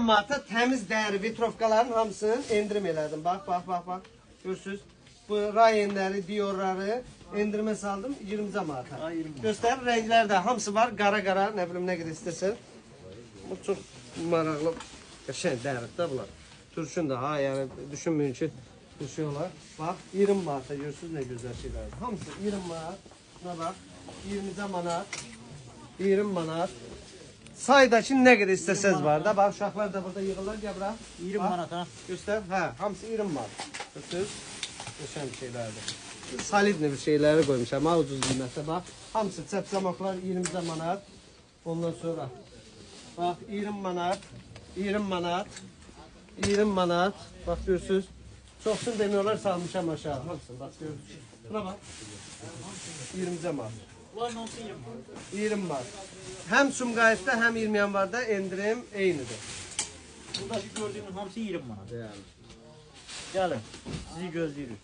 manata təmiz dəyəri vitrovkaların hamısını endirim elədim. Bax. Görürsünüz. Bu Rayenləri, Diorları endirmə saldım 20 manata. Göstərir, rənglər də hamısı var. Qara, nə bilim nə qədər istəsən. Bu çox maraqlı, qəşəng dəyərdir də bunlar. Turşun da, yəni düşünməyin ki, bir şey olar. Bax, 20 manata görürsünüz nə gözəl şeylərdir. Hamısı 20 manat. Buna bax, 20 manat. 20 manat. Saydakı nə qədər istəsəz var da. Bax, uşaqlar da burada yığılır, gəbra. 20 manat ha. Göstər, hə, hamısı 20 manat. Görürsünüz, qəşəng şeylərdir. Solid bir şeyləri qoymuşam, ha, ucuz qiymətə. Bax, hamısı çəpcamaqlar 20 manat. Ondan sonra, bax, 20 manat, 20 manat, 20 manat. Bax, görürsünüz, çoxsun demiyorlar, salmışam aşağı. Hamısını, bax, görürsünüz. Buna bax, 20 manat. Bunlar nasıl 20 manat? 20 manat. Hem Sumqayıtda, hem 20 yanvarda endirim eynidir. Buradaki gördüğünüz hamısı 20 manat. Yani. Gelin, sizi gözlüyoruz.